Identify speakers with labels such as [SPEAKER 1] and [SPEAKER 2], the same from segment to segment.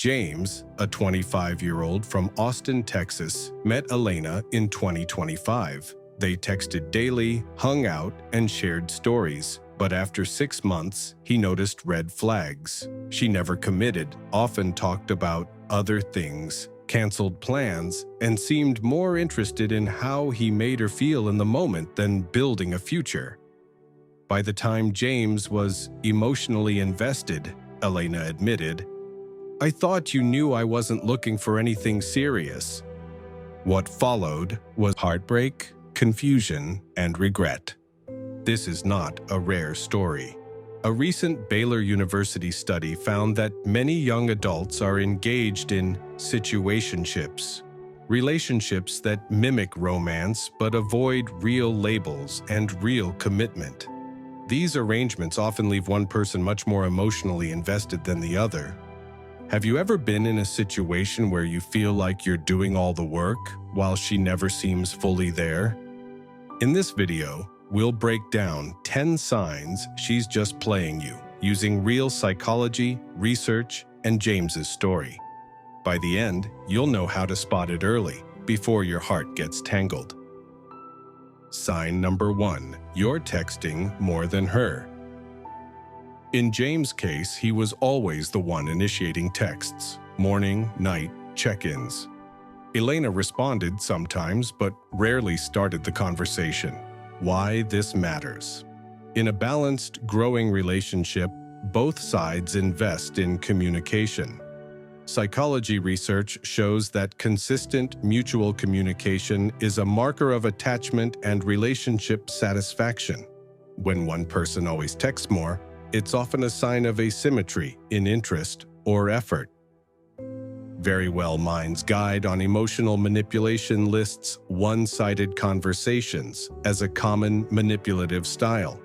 [SPEAKER 1] James, a 25-year-old from Austin, Texas, met Elena in 2025. They texted daily, hung out, and shared stories. But after 6 months, he noticed red flags. She never committed, often talked about other things, canceled plans, and seemed more interested in how he made her feel in the moment than building a future. By the time James was emotionally invested, Elena admitted, "I thought you knew I wasn't looking for anything serious." What followed was heartbreak, confusion, and regret. This is not a rare story. A recent Baylor University study found that many young adults are engaged in situationships, relationships that mimic romance but avoid real labels and real commitment. These arrangements often leave one person much more emotionally invested than the other. Have you ever been in a situation where you feel like you're doing all the work while she never seems fully there? In this video, we'll break down 10 signs she's just playing you, using real psychology, research, and James's story. By the end, you'll know how to spot it early, before your heart gets tangled. Sign number 1, you're texting more than her. In James' case, he was always the one initiating texts, morning, night, check-ins. Elena responded sometimes, but rarely started the conversation. Why this matters. In a balanced, growing relationship, both sides invest in communication. Psychology research shows that consistent mutual communication is a marker of attachment and relationship satisfaction. When one person always texts more, it's often a sign of asymmetry in interest or effort. Very Well Mind's guide on emotional manipulation lists one-sided conversations as a common manipulative style.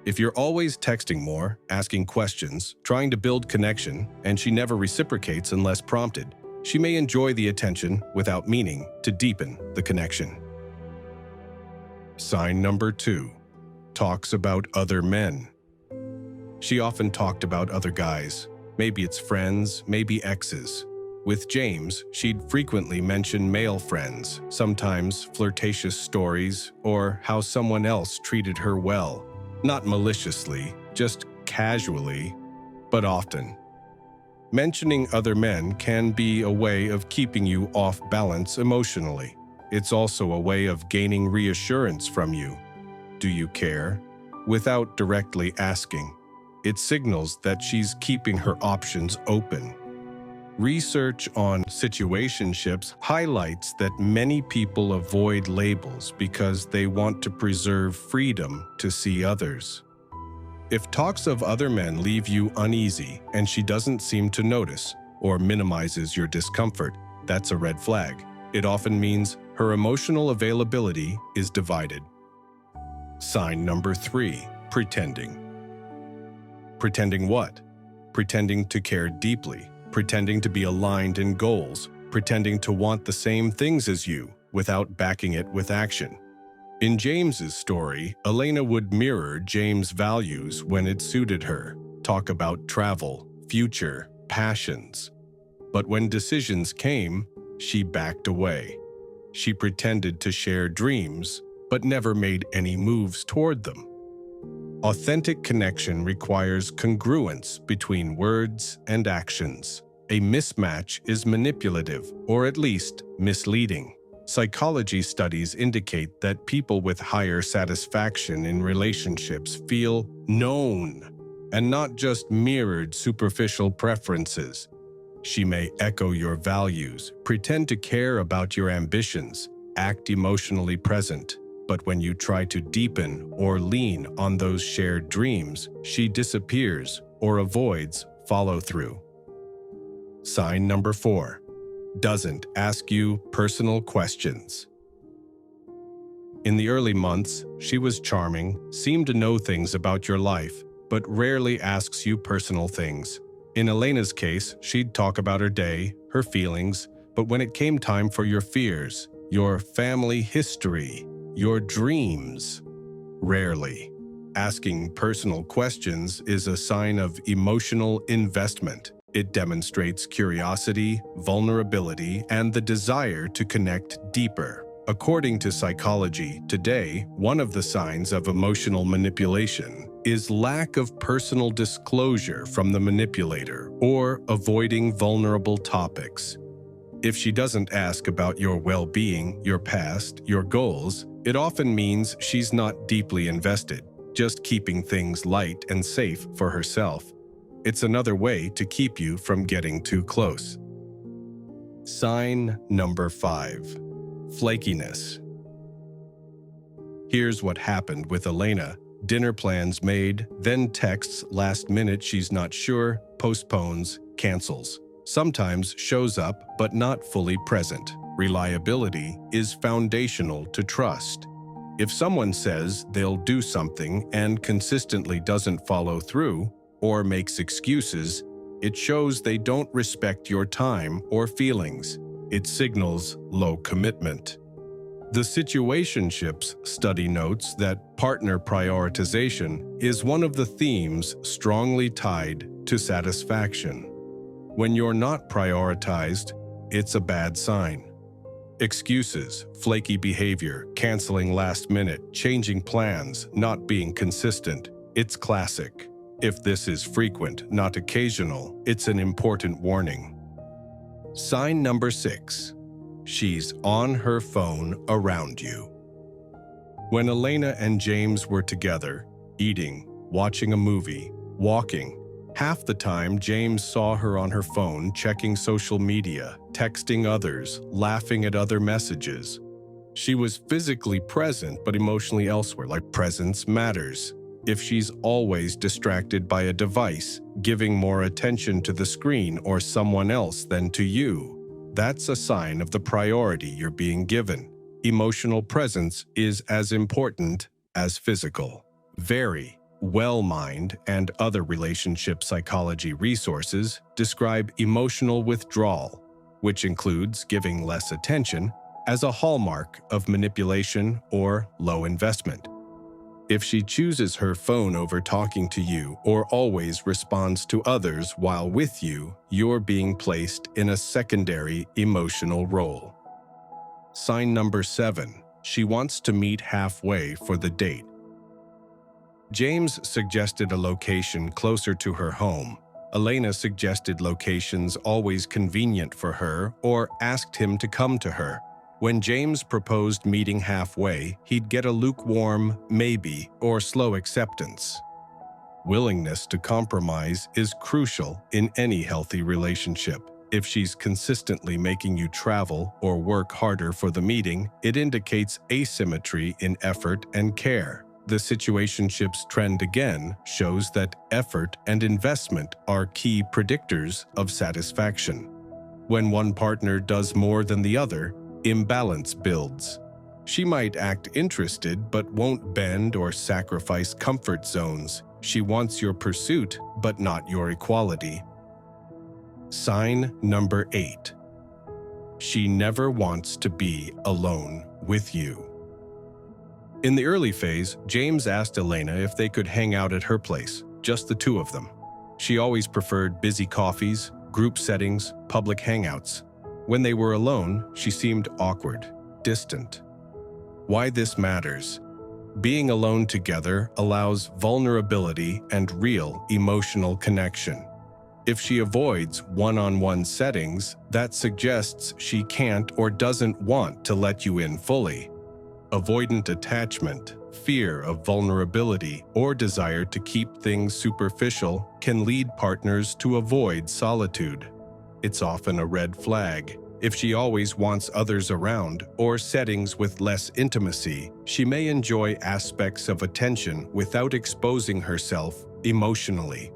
[SPEAKER 1] If you're always texting more, asking questions, trying to build connection, and she never reciprocates unless prompted, she may enjoy the attention without meaning to deepen the connection. Sign number 2, talks about other men. She often talked about other guys. Maybe it's friends, maybe exes. With James, she'd frequently mention male friends, sometimes flirtatious stories, or how someone else treated her well. Not maliciously, just casually, but often. Mentioning other men can be a way of keeping you off balance emotionally. It's also a way of gaining reassurance from you. Do you care? Without directly asking. It signals that she's keeping her options open. Research on situationships highlights that many people avoid labels because they want to preserve freedom to see others. If talks of other men leave you uneasy and she doesn't seem to notice or minimizes your discomfort, that's a red flag. It often means her emotional availability is divided. Sign number 3, pretending. Pretending what? Pretending to care deeply. Pretending to be aligned in goals, pretending to want the same things as you without backing it with action. In James's story, Elena would mirror James' values when it suited her, talk about travel, future, passions. But when decisions came, she backed away. She pretended to share dreams, but never made any moves toward them. Authentic connection requires congruence between words and actions. A mismatch is manipulative, or at least misleading. Psychology studies indicate that people with higher satisfaction in relationships feel known and not just mirrored superficial preferences. She may echo your values, pretend to care about your ambitions, act emotionally present, but when you try to deepen or lean on those shared dreams, she disappears or avoids follow-through. Sign number 4, doesn't ask you personal questions. In the early months, she was charming, seemed to know things about your life, but rarely asks you personal things. In Elena's case, she'd talk about her day, her feelings, but when it came time for your fears, your family history, your dreams, rarely. Asking personal questions is a sign of emotional investment. It demonstrates curiosity, vulnerability, and the desire to connect deeper. According to psychology, today, one of the signs of emotional manipulation is lack of personal disclosure from the manipulator or avoiding vulnerable topics. If she doesn't ask about your well-being, your past, your goals, it often means she's not deeply invested, just keeping things light and safe for herself. It's another way to keep you from getting too close. Sign number 5. Flakiness. Here's what happened with Elena. Dinner plans made, then texts last minute she's not sure, postpones, cancels. Sometimes shows up but not fully present. Reliability is foundational to trust. If someone says they'll do something and consistently doesn't follow through or makes excuses, it shows they don't respect your time or feelings. It signals low commitment. The Situationships study notes that partner prioritization is one of the themes strongly tied to satisfaction. When you're not prioritized, it's a bad sign. Excuses, flaky behavior, canceling last minute, changing plans, not being consistent, it's classic. If this is frequent, not occasional, it's an important warning. Sign number 6. She's on her phone around you. When Elena and James were together, eating, watching a movie, walking, half the time James saw her on her phone checking social media, texting others, laughing at other messages. She was physically present but emotionally elsewhere, like presence matters. If she's always distracted by a device, giving more attention to the screen or someone else than to you, that's a sign of the priority you're being given. Emotional presence is as important as physical. Very Well-Mind and other relationship psychology resources describe emotional withdrawal, which includes giving less attention, as a hallmark of manipulation or low investment. If she chooses her phone over talking to you or always responds to others while with you, you're being placed in a secondary emotional role. Sign number 7. She wants to meet halfway for the date. James suggested a location closer to her home. Elena suggested locations always convenient for her or asked him to come to her. When James proposed meeting halfway, he'd get a lukewarm maybe or slow acceptance. Willingness to compromise is crucial in any healthy relationship. If she's consistently making you travel or work harder for the meeting, it indicates asymmetry in effort and care. The Situationships trend again shows that effort and investment are key predictors of satisfaction. When one partner does more than the other, imbalance builds. She might act interested but won't bend or sacrifice comfort zones. She wants your pursuit but not your equality. Sign number 8. She never wants to be alone with you. In the early phase, James asked Elena if they could hang out at her place, just the two of them. She always preferred busy coffees, group settings, public hangouts. When they were alone, she seemed awkward, distant. Why this matters? Being alone together allows vulnerability and real emotional connection. If she avoids one-on-one settings, that suggests she can't or doesn't want to let you in fully. Avoidant attachment, fear of vulnerability, or desire to keep things superficial can lead partners to avoid solitude. It's often a red flag. If she always wants others around or settings with less intimacy, she may enjoy aspects of attention without exposing herself emotionally.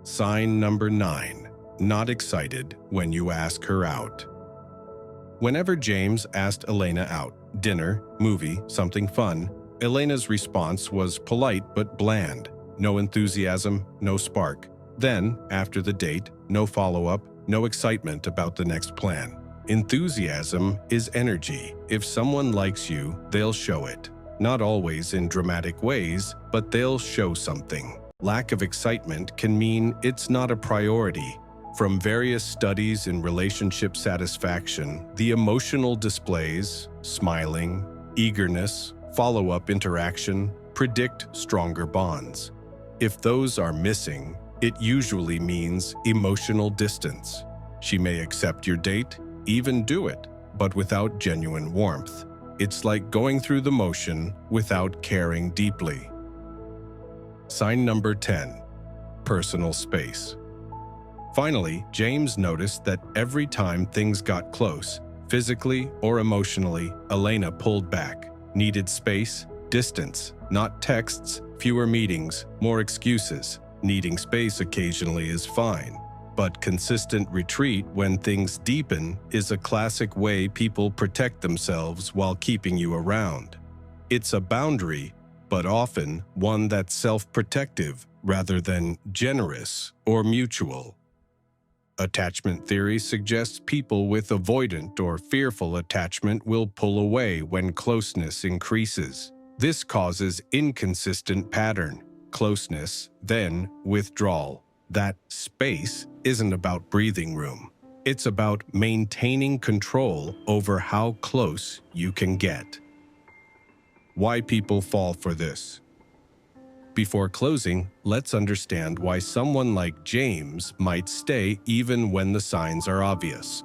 [SPEAKER 1] Sign number 9. Not excited when you ask her out. Whenever James asked Elena out, dinner, movie, something fun, Elena's response was polite but bland. No enthusiasm, no spark. Then, after the date, no follow-up, no excitement about the next plan. Enthusiasm is energy. If someone likes you, they'll show it. Not always in dramatic ways, but they'll show something. Lack of excitement can mean it's not a priority. From various studies in relationship satisfaction, the emotional displays, smiling, eagerness, follow-up interaction, predict stronger bonds. If those are missing, it usually means emotional distance. She may accept your date, even do it, but without genuine warmth. It's like going through the motion without caring deeply. Sign number 10. Personal space. Finally, James noticed that every time things got close, physically or emotionally, Elena pulled back. Needed space, distance, not texts, fewer meetings, more excuses. Needing space occasionally is fine, but consistent retreat when things deepen is a classic way people protect themselves while keeping you around. It's a boundary, but often one that's self-protective rather than generous or mutual. Attachment theory suggests people with avoidant or fearful attachment will pull away when closeness increases. This causes inconsistent pattern, closeness, then withdrawal. That space isn't about breathing room. It's about maintaining control over how close you can get. Why people fall for this? Before closing, let's understand why someone like James might stay even when the signs are obvious.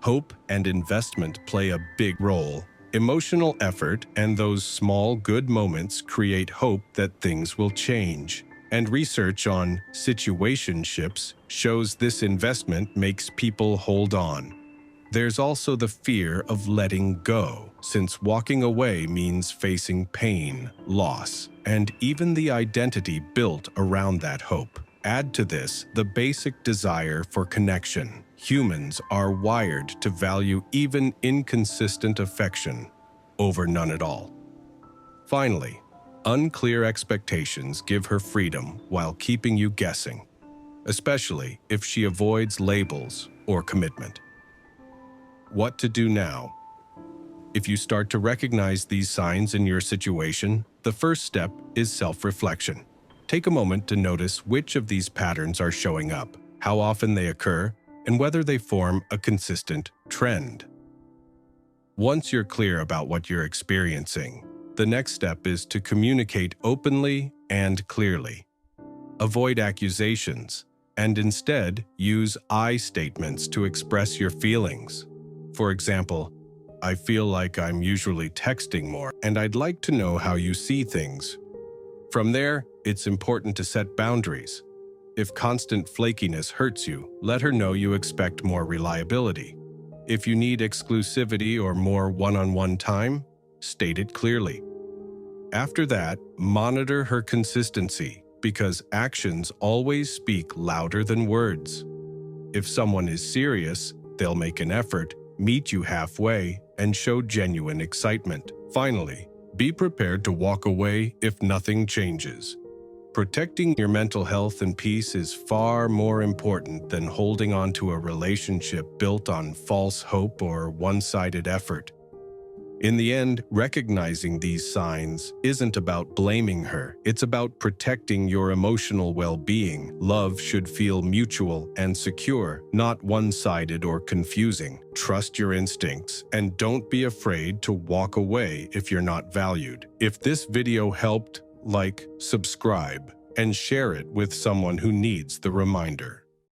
[SPEAKER 1] Hope and investment play a big role. Emotional effort and those small good moments create hope that things will change. And research on situationships shows this investment makes people hold on. There's also the fear of letting go, since walking away means facing pain, loss, and even the identity built around that hope. Add to this the basic desire for connection. Humans are wired to value even inconsistent affection over none at all. Finally, unclear expectations give her freedom while keeping you guessing, especially if she avoids labels or commitment. What to do now? If you start to recognize these signs in your situation, the first step is self-reflection. Take a moment to notice which of these patterns are showing up, how often they occur, and whether they form a consistent trend. Once you're clear about what you're experiencing, the next step is to communicate openly and clearly. Avoid accusations, and instead use I statements to express your feelings. For example, I feel like I'm usually texting more, and I'd like to know how you see things. From there, it's important to set boundaries. If constant flakiness hurts you, let her know you expect more reliability. If you need exclusivity or more one-on-one time, state it clearly. After that, monitor her consistency, because actions always speak louder than words. If someone is serious, they'll make an effort, meet you halfway, and show genuine excitement. Finally, be prepared to walk away if nothing changes. Protecting your mental health and peace is far more important than holding on to a relationship built on false hope or one-sided effort. In the end, recognizing these signs isn't about blaming her. It's about protecting your emotional well-being. Love should feel mutual and secure, not one-sided or confusing. Trust your instincts and don't be afraid to walk away if you're not valued. If this video helped, like, subscribe, and share it with someone who needs the reminder.